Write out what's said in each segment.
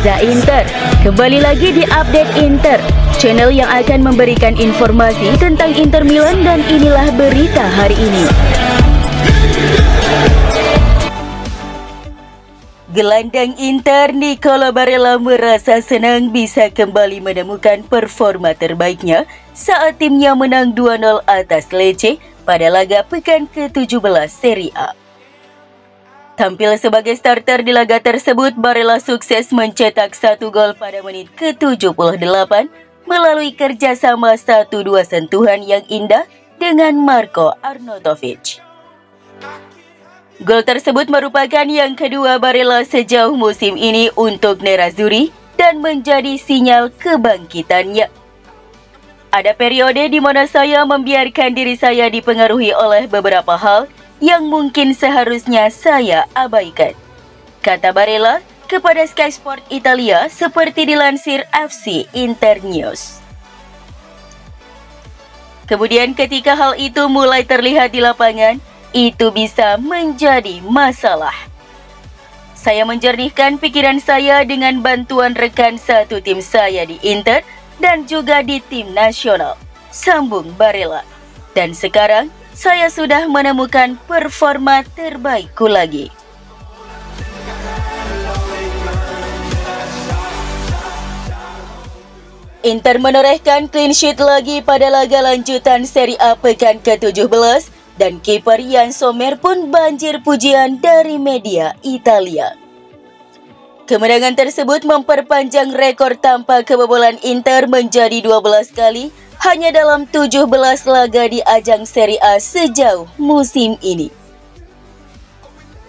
Reza Inter. Kembali lagi di Update Inter, channel yang akan memberikan informasi tentang Inter Milan, dan inilah berita hari ini. Gelandang Inter Nicolo Barella merasa senang bisa kembali menemukan performa terbaiknya saat timnya menang 2-0 atas Lecce pada laga pekan ke-17 Serie A. Tampil sebagai starter di laga tersebut, Barella sukses mencetak 1 gol pada menit ke-78 melalui kerjasama 1-2 sentuhan yang indah dengan Marko Arnautovic. Gol tersebut merupakan yang kedua Barella sejauh musim ini untuk Nerazzurri dan menjadi sinyal kebangkitannya. Ada periode di mana saya membiarkan diri saya dipengaruhi oleh beberapa hal yang mungkin seharusnya saya abaikan, kata Barella kepada Sky Sport Italia seperti dilansir FC Internews. Kemudian ketika hal itu mulai terlihat di lapangan, itu bisa menjadi masalah. Saya menjernihkan pikiran saya dengan bantuan rekan satu tim saya di Inter dan juga di tim nasional, sambung Barella. Dan sekarang saya sudah menemukan performa terbaikku lagi. Inter menorehkan clean sheet lagi pada laga lanjutan Serie A pekan ke-17 dan kiper Yann Sommer pun banjir pujian dari media Italia. Kemenangan tersebut memperpanjang rekor tanpa kebobolan Inter menjadi 12 kali hanya dalam 17 laga di ajang Serie A sejauh musim ini.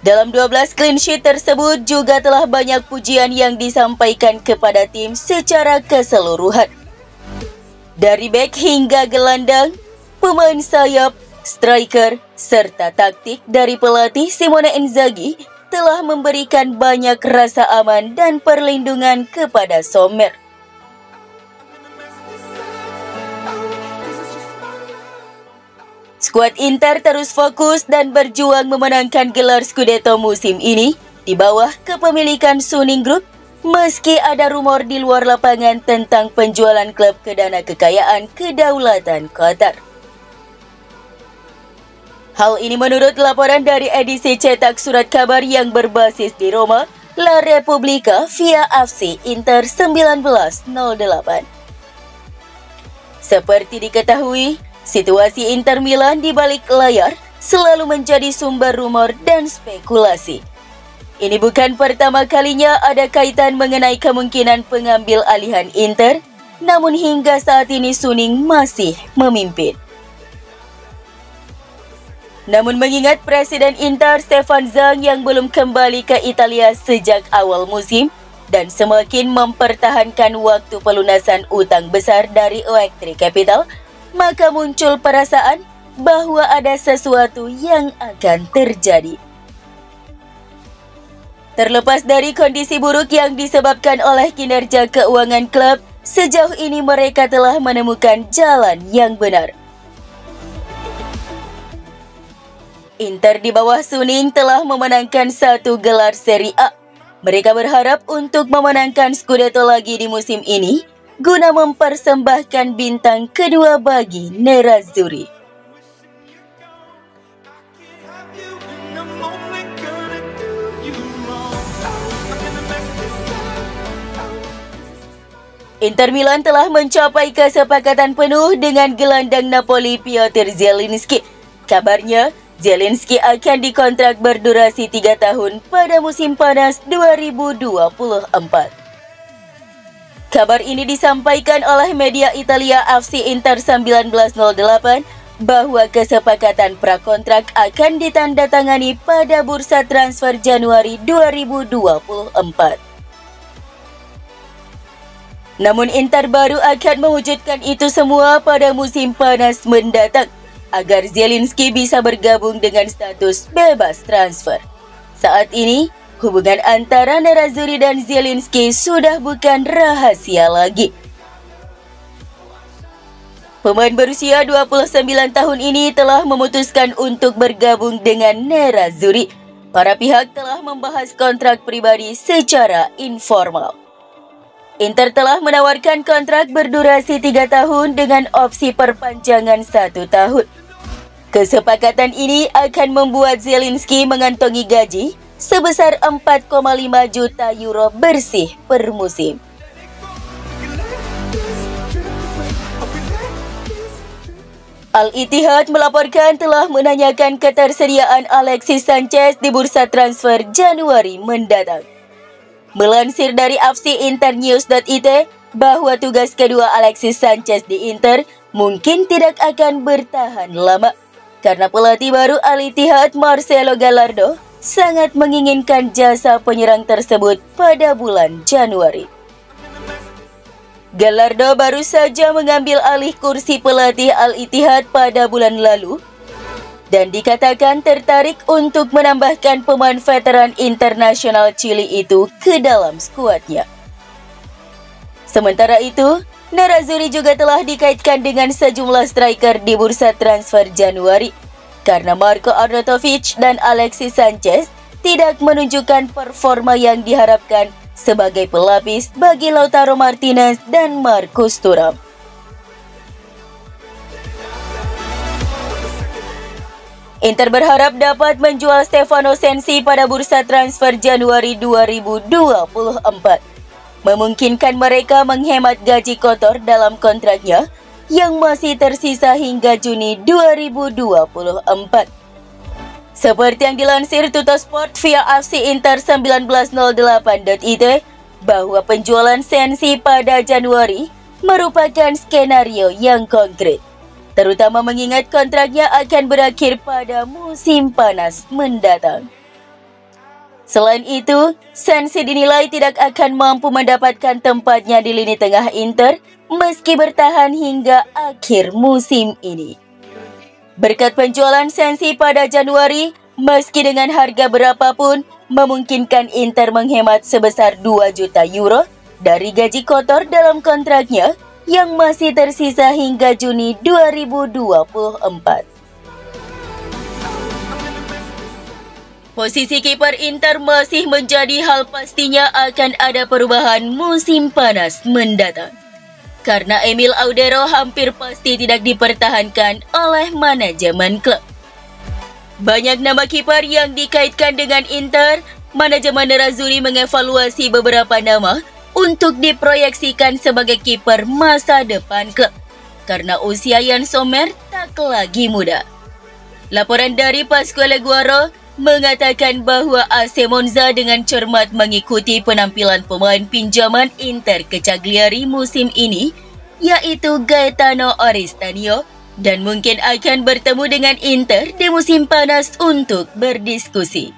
Dalam 12 clean sheet tersebut juga telah banyak pujian yang disampaikan kepada tim secara keseluruhan. Dari bek hingga gelandang, pemain sayap, striker, serta taktik dari pelatih Simone Inzaghi telah memberikan banyak rasa aman dan perlindungan kepada Sommer. Skuad Inter terus fokus dan berjuang memenangkan gelar Scudetto musim ini di bawah kepemilikan Suning Group, meski ada rumor di luar lapangan tentang penjualan klub ke dana kekayaan kedaulatan Qatar. Hal ini menurut laporan dari edisi cetak surat kabar yang berbasis di Roma, La Repubblica via FC Inter 1908. Seperti diketahui, situasi Inter Milan di balik layar selalu menjadi sumber rumor dan spekulasi. Ini bukan pertama kalinya ada kaitan mengenai kemungkinan pengambil alihan Inter, namun hingga saat ini Suning masih memimpin. Namun mengingat Presiden Inter Stefan Zhang yang belum kembali ke Italia sejak awal musim dan semakin mempertahankan waktu pelunasan utang besar dari Oaktree Capital, maka muncul perasaan bahwa ada sesuatu yang akan terjadi. Terlepas dari kondisi buruk yang disebabkan oleh kinerja keuangan klub, sejauh ini mereka telah menemukan jalan yang benar. Inter di bawah Suning telah memenangkan 1 gelar Serie A. Mereka berharap untuk memenangkan Scudetto lagi di musim ini, guna mempersembahkan bintang kedua bagi Nerazzurri. Inter Milan telah mencapai kesepakatan penuh dengan gelandang Napoli Piotr Zielinski. Kabarnya, Zielinski akan dikontrak berdurasi 3 tahun pada musim panas 2024. Kabar ini disampaikan oleh media Italia FC Inter 1908 bahwa kesepakatan prakontrak akan ditandatangani pada bursa transfer Januari 2024. Namun Inter baru akan mewujudkan itu semua pada musim panas mendatang, agar Zielinski bisa bergabung dengan status bebas transfer. Saat ini, hubungan antara Nerazzurri dan Zielinski sudah bukan rahasia lagi. Pemain berusia 29 tahun ini telah memutuskan untuk bergabung dengan Nerazzurri. Para pihak telah membahas kontrak pribadi secara informal. Inter telah menawarkan kontrak berdurasi 3 tahun dengan opsi perpanjangan 1 tahun. Kesepakatan ini akan membuat Zielinski mengantongi gaji sebesar 4,5 juta euro bersih per musim. Al-Ittihad melaporkan telah menanyakan ketersediaan Alexis Sanchez di bursa transfer Januari mendatang. Melansir dari fcinternews.it bahwa tugas kedua Alexis Sanchez di Inter mungkin tidak akan bertahan lama karena pelatih baru Al-Ittihad Marcelo Gallardo sangat menginginkan jasa penyerang tersebut pada bulan Januari. Gallardo baru saja mengambil alih kursi pelatih Al-Ittihad pada bulan lalu dan dikatakan tertarik untuk menambahkan pemain veteran internasional Chili itu ke dalam skuadnya. Sementara itu, Nerazzurri juga telah dikaitkan dengan sejumlah striker di bursa transfer Januari karena Marko Arnautovic dan Alexis Sanchez tidak menunjukkan performa yang diharapkan sebagai pelapis bagi Lautaro Martinez dan Marcus Thuram. Inter berharap dapat menjual Stefano Sensi pada bursa transfer Januari 2024. Memungkinkan mereka menghemat gaji kotor dalam kontraknya yang masih tersisa hingga Juni 2024. Seperti yang dilansir Tuttosport via fcinter1908.it bahwa penjualan Sensi pada Januari merupakan skenario yang konkret, terutama mengingat kontraknya akan berakhir pada musim panas mendatang. Selain itu, Sensi dinilai tidak akan mampu mendapatkan tempatnya di lini tengah Inter meski bertahan hingga akhir musim ini. Berkat penjualan Sensi pada Januari, meski dengan harga berapapun, memungkinkan Inter menghemat sebesar 2 juta euro dari gaji kotor dalam kontraknya yang masih tersisa hingga Juni 2024. Posisi kiper Inter masih menjadi hal pastinya akan ada perubahan musim panas mendatang. Karena Emil Audero hampir pasti tidak dipertahankan oleh manajemen klub. Banyak nama kiper yang dikaitkan dengan Inter, manajemen Nerazzurri mengevaluasi beberapa nama untuk diproyeksikan sebagai kiper masa depan klub. Karena usia Yann Sommer tak lagi muda. Laporan dari Pasquale Guaro mengatakan bahwa AC Monza dengan cermat mengikuti penampilan pemain pinjaman Inter ke Cagliari musim ini, yaitu Gaetano Oristanio, dan mungkin akan bertemu dengan Inter di musim panas untuk berdiskusi.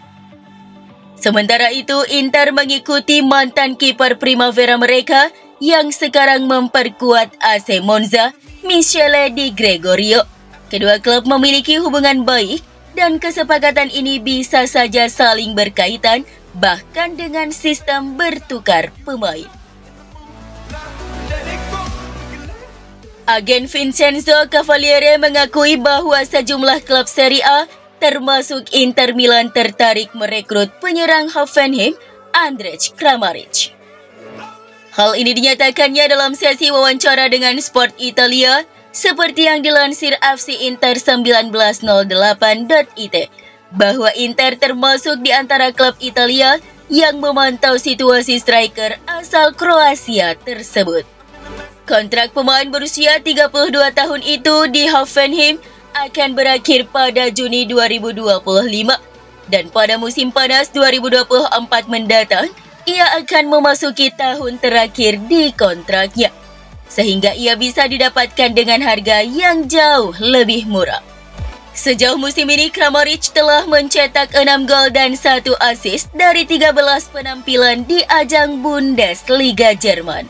Sementara itu, Inter mengikuti mantan kiper Primavera mereka yang sekarang memperkuat AC Monza, Michele Di Gregorio. Kedua klub memiliki hubungan baik dan kesepakatan ini bisa saja saling berkaitan bahkan dengan sistem bertukar pemain. Agen Vincenzo Cavaliere mengakui bahwa sejumlah klub Serie A termasuk Inter Milan tertarik merekrut penyerang Hoffenheim Andrej Kramaric. Hal ini dinyatakannya dalam sesi wawancara dengan Sport Italia seperti yang dilansir fcinter1908.it bahwa Inter termasuk di antara klub Italia yang memantau situasi striker asal Kroasia tersebut. Kontrak pemain berusia 32 tahun itu di Hoffenheim akan berakhir pada Juni 2025 dan pada musim panas 2024 mendatang ia akan memasuki tahun terakhir di kontraknya sehingga ia bisa didapatkan dengan harga yang jauh lebih murah. Sejauh musim ini Kramaric telah mencetak 6 gol dan 1 assist dari 13 penampilan di ajang Bundesliga Jerman.